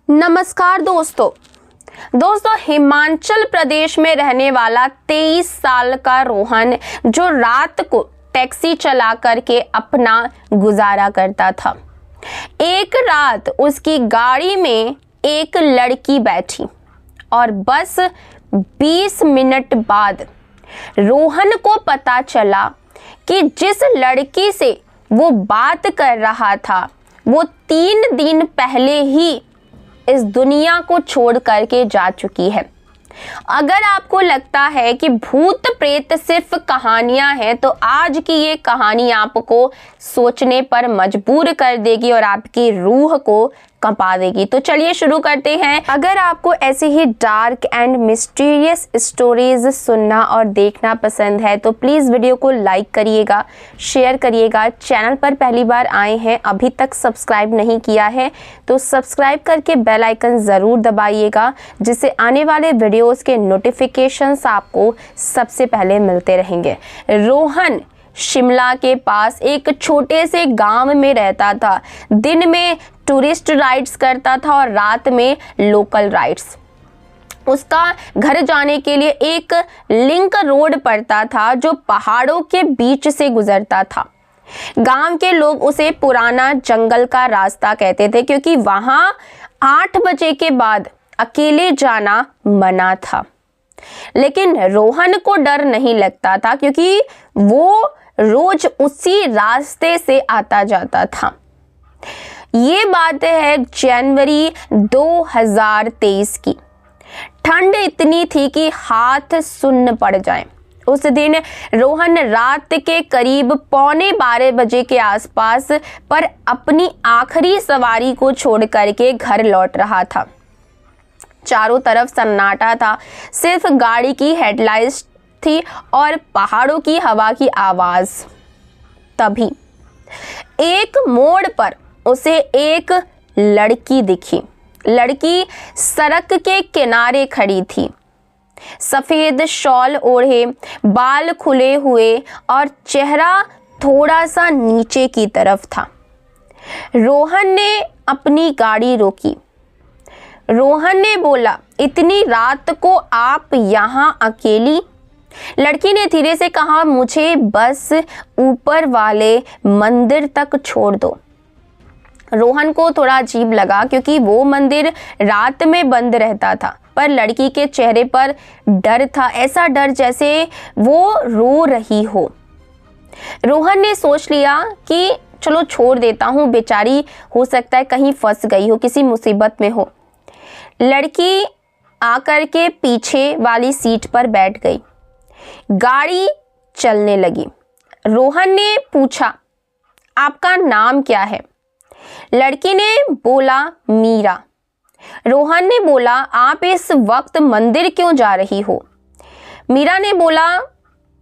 नमस्कार दोस्तों। हिमाचल प्रदेश में रहने वाला 23 साल का रोहन जो रात को टैक्सी चला करके अपना गुजारा करता था, एक रात उसकी गाड़ी में एक लड़की बैठी और बस 20 मिनट बाद रोहन को पता चला कि जिस लड़की से वो बात कर रहा था वो 3 दिन पहले ही इस दुनिया को छोड़ करके जा चुकी है। अगर आपको लगता है कि भूत प्रेत सिर्फ कहानियां हैं तो आज की ये कहानी आपको सोचने पर मजबूर कर देगी और आपकी रूह को कंपा देगी। तो चलिए शुरू करते हैं। अगर आपको ऐसे ही डार्क एंड मिस्टीरियस स्टोरीज सुनना और देखना पसंद है तो प्लीज़ वीडियो को लाइक करिएगा, शेयर करिएगा। चैनल पर पहली बार आए हैं, अभी तक सब्सक्राइब नहीं किया है तो सब्सक्राइब करके बेल आइकन ज़रूर दबाइएगा, जिससे आने वाले वीडियोज़ के नोटिफिकेशंस आपको सबसे पहले मिलते रहेंगे। रोहन शिमला के पास एक छोटे से गांव में रहता था। दिन में टूरिस्ट राइड्स करता था और रात में लोकल राइड्स। उसका घर जाने के लिए एक लिंक रोड पड़ता था जो पहाड़ों के बीच से गुजरता था। गांव के लोग उसे पुराना जंगल का रास्ता कहते थे क्योंकि वहां 8 बजे के बाद अकेले जाना मना था। लेकिन रोहन को डर नहीं लगता था क्योंकि वो रोज उसी रास्ते से आता जाता था। ये बात है जनवरी 2023 की। ठंड इतनी थी कि हाथ सुन्न पड़ जाए। उस दिन रोहन रात के करीब 11:15 बजे के आसपास पर अपनी आखिरी सवारी को छोड़ करके घर लौट रहा था। चारों तरफ सन्नाटा था, सिर्फ गाड़ी की हेडलाइट्स थी और पहाड़ों की हवा की आवाज। तभी एक मोड़ पर उसे एक लड़की दिखी। लड़की सड़क के किनारे खड़ी थी, सफेद शॉल ओढ़े, बाल खुले हुए और चेहरा थोड़ा सा नीचे की तरफ था। रोहन ने अपनी गाड़ी रोकी। रोहन ने बोला, इतनी रात को आप यहाँ अकेली? लड़की ने धीरे से कहा, मुझे बस ऊपर वाले मंदिर तक छोड़ दो। रोहन को थोड़ा अजीब लगा क्योंकि वो मंदिर रात में बंद रहता था, पर लड़की के चेहरे पर डर था, ऐसा डर जैसे वो रो रही हो। रोहन ने सोच लिया कि चलो छोड़ देता हूँ, बेचारी हो सकता है कहीं फंस गई हो, किसी मुसीबत में हो। लड़की आकर के पीछे वाली सीट पर बैठ गई। गाड़ी चलने लगी। रोहन ने पूछा, आपका नाम क्या है? लड़की ने बोला, मीरा। रोहन ने बोला, आप इस वक्त मंदिर क्यों जा रही हो? मीरा ने बोला,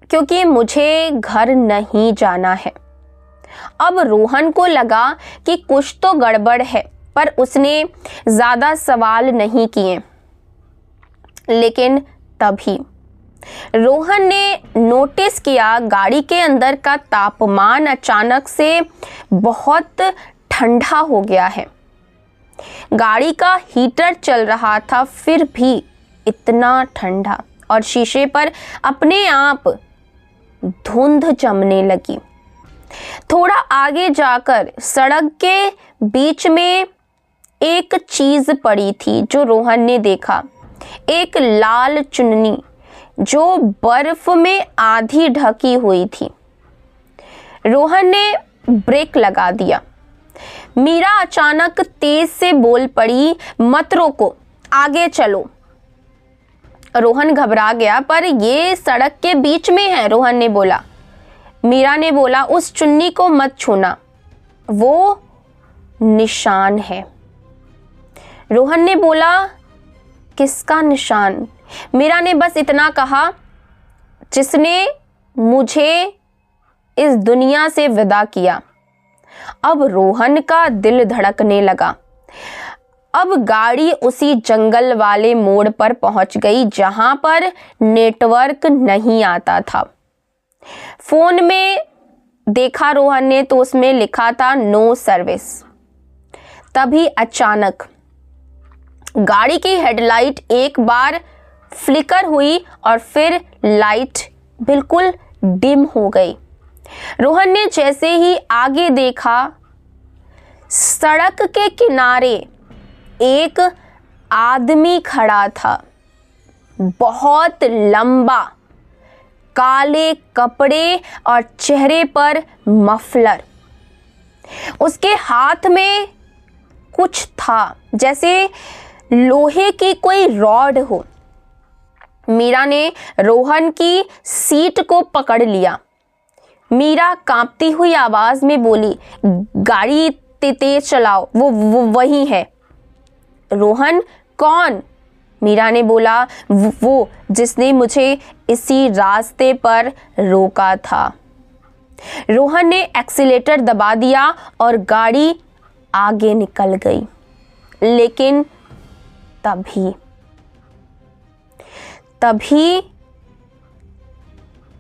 क्योंकि मुझे घर नहीं जाना है। अब रोहन को लगा कि कुछ तो गड़बड़ है, पर उसने ज़्यादा सवाल नहीं किए। लेकिन तभी रोहन ने नोटिस किया गाड़ी के अंदर का तापमान अचानक से बहुत ठंडा हो गया है। गाड़ी का हीटर चल रहा था फिर भी इतना ठंडा, और शीशे पर अपने आप धुंध जमने लगी। थोड़ा आगे जाकर सड़क के बीच में एक चीज पड़ी थी जो रोहन ने देखा, एक लाल चुन्नी जो बर्फ में आधी ढकी हुई थी। रोहन ने ब्रेक लगा दिया। मीरा अचानक तेज से बोल पड़ी, मत रोको, आगे चलो। रोहन घबरा गया, पर ये सड़क के बीच में है, रोहन ने बोला। मीरा ने बोला, उस चुन्नी को मत छूना, वो निशान है। रोहन ने बोला, किसका निशान? मीरा ने बस इतना कहा, जिसने मुझे इस दुनिया से विदा किया। अब रोहन का दिल धड़कने लगा। अब गाड़ी उसी जंगल वाले मोड़ पर पहुंच गई जहां पर नेटवर्क नहीं आता था। फोन में देखा रोहन ने तो उसमें लिखा था नो सर्विस। तभी अचानक गाड़ी की हेडलाइट एक बार फ्लिकर हुई और फिर लाइट बिल्कुल डिम हो गई। रोहन ने जैसे ही आगे देखा, सड़क के किनारे एक आदमी खड़ा था, बहुत लंबा, काले कपड़े और चेहरे पर मफलर। उसके हाथ में कुछ था जैसे लोहे की कोई रॉड हो। मीरा ने रोहन की सीट को पकड़ लिया। मीरा कांपती हुई आवाज में बोली, गाड़ी तेज चलाओ, वो वही है। रोहन कौन? मीरा ने बोला, वो जिसने मुझे इसी रास्ते पर रोका था। रोहन ने एक्सीलेटर दबा दिया और गाड़ी आगे निकल गई। लेकिन तभी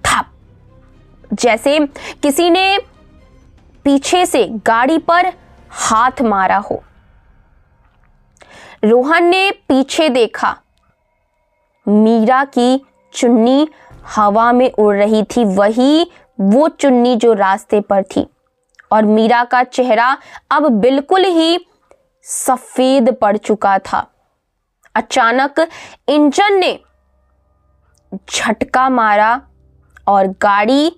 थप, जैसे किसी ने पीछे से गाड़ी पर हाथ मारा हो। रोहन ने पीछे देखा, मीरा की चुन्नी हवा में उड़ रही थी, वही वो चुन्नी जो रास्ते पर थी। और मीरा का चेहरा अब बिल्कुल ही सफेद पड़ चुका था। अचानक इंजन ने झटका मारा और गाड़ी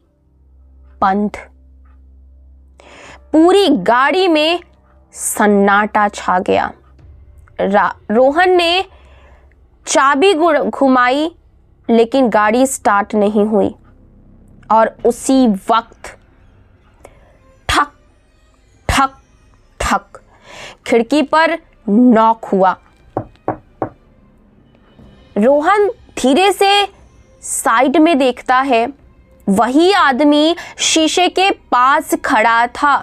बंद। पूरी गाड़ी में सन्नाटा छा गया। रोहन ने चाबी घुमाई लेकिन गाड़ी स्टार्ट नहीं हुई। और उसी वक्त ठक ठक ठक खिड़की पर नॉक हुआ। रोहन धीरे से साइड में देखता है, वही आदमी शीशे के पास खड़ा था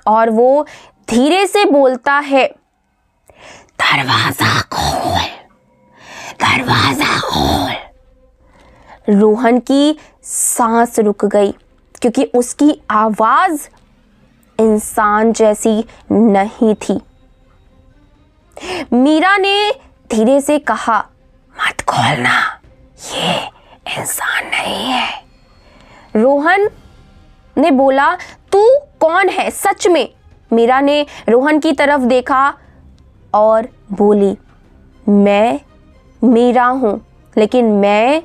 और वो धीरे से बोलता है, दरवाजा खोल, दरवाजा खोल। रोहन की सांस रुक गई क्योंकि उसकी आवाज इंसान जैसी नहीं थी। मीरा ने धीरे से कहा, मत खोलना, ये इंसान नहीं है। रोहन ने बोला, तू कौन है सच में? मीरा ने रोहन की तरफ देखा और बोली, मैं मीरा हूं, लेकिन मैं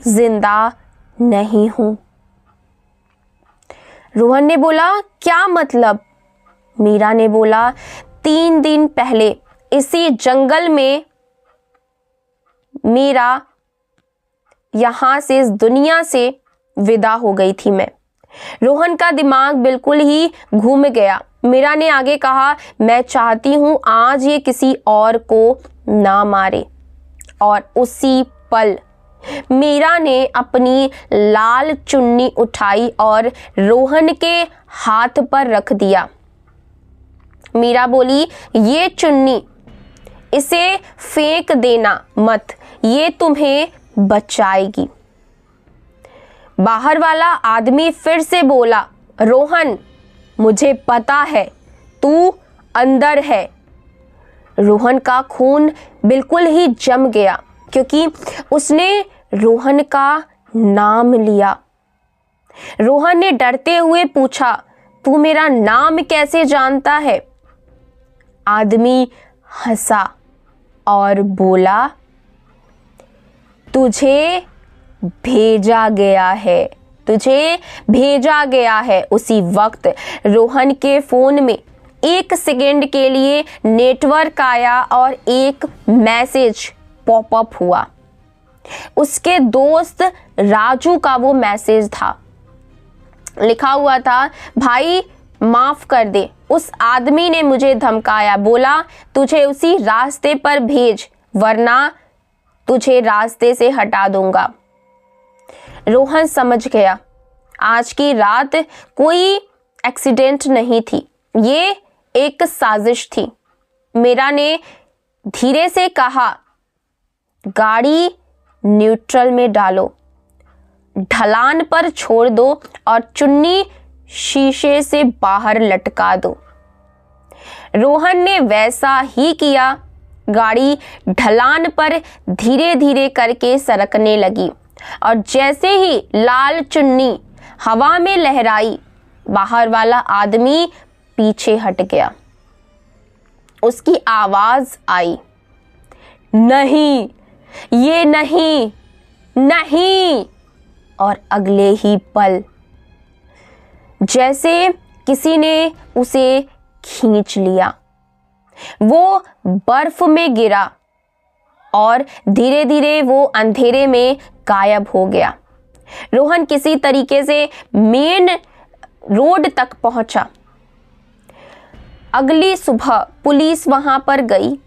जिंदा नहीं हूं। रोहन ने बोला, क्या मतलब? मीरा ने बोला, 3 दिन पहले इसी जंगल में मीरा यहां से, इस दुनिया से विदा हो गई थी मैं। रोहन का दिमाग बिल्कुल ही घूम गया। मीरा ने आगे कहा, मैं चाहती हूं आज ये किसी और को ना मारे। और उसी पल मीरा ने अपनी लाल चुन्नी उठाई और रोहन के हाथ पर रख दिया। मीरा बोली, ये चुन्नी, इसे फेंक देना मत, ये तुम्हें बचाएगी। बाहर वाला आदमी फिर से बोला, रोहन, मुझे पता है तू अंदर है। रोहन का खून बिल्कुल ही जम गया क्योंकि उसने रोहन का नाम लिया। रोहन ने डरते हुए पूछा, तू मेरा नाम कैसे जानता है? आदमी हंसा और बोला, तुझे भेजा गया है, तुझे भेजा गया है। उसी वक्त रोहन के फोन में 1 सेकेंड के लिए नेटवर्क आया और एक मैसेज पॉपअप हुआ। उसके दोस्त राजू का वो मैसेज था। लिखा हुआ था, भाई माफ कर दे, उस आदमी ने मुझे धमकाया, बोला तुझे उसी रास्ते पर भेज वरना तुझे रास्ते से हटा दूंगा। रोहन समझ गया, आज की रात कोई एक्सीडेंट नहीं थी, ये एक साजिश थी। मीरा ने धीरे से कहा, गाड़ी न्यूट्रल में डालो, ढलान पर छोड़ दो और चुन्नी शीशे से बाहर लटका दो। रोहन ने वैसा ही किया। गाड़ी ढलान पर धीरे धीरे करके सरकने लगी और जैसे ही लाल चुन्नी हवा में लहराई, बाहर वाला आदमी पीछे हट गया। उसकी आवाज आई, नहीं, ये नहीं, नहीं। और अगले ही पल जैसे किसी ने उसे खींच लिया, वो बर्फ में गिरा और धीरे धीरे वो अंधेरे में गायब हो गया। रोहन किसी तरीके से मेन रोड तक पहुंचा। अगली सुबह पुलिस वहां पर गई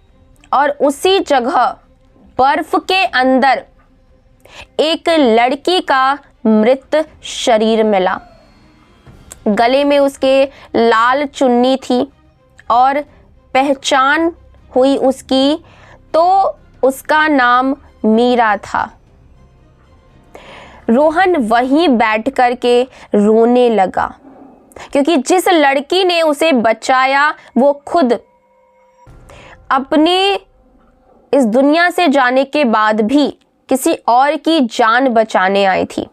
और उसी जगह बर्फ के अंदर एक लड़की का मृत शरीर मिला। गले में उसके लाल चुन्नी थी और पहचान हुई उसकी, तो उसका नाम मीरा था। रोहन वहीं बैठ करके रोने लगा, क्योंकि जिस लड़की ने उसे बचाया वो खुद अपने इस दुनिया से जाने के बाद भी किसी और की जान बचाने आई थी।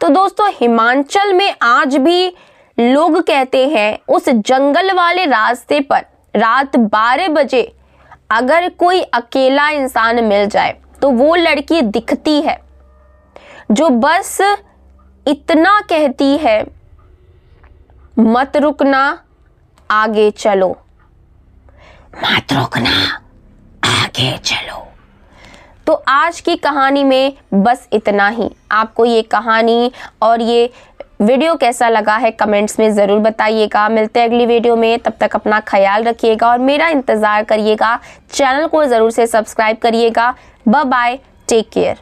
तो दोस्तों, हिमाचल में आज भी लोग कहते हैं उस जंगल वाले रास्ते पर रात 12 बजे अगर कोई अकेला इंसान मिल जाए तो वो लड़की दिखती है जो बस इतना कहती है, मत रुकना, आगे चलो, मत रुकना, आगे चलो। तो आज की कहानी में बस इतना ही। आपको ये कहानी और ये वीडियो कैसा लगा है कमेंट्स में ज़रूर बताइएगा। मिलते हैं अगली वीडियो में, तब तक अपना ख्याल रखिएगा और मेरा इंतज़ार करिएगा। चैनल को ज़रूर से सब्सक्राइब करिएगा। Bye bye, take care.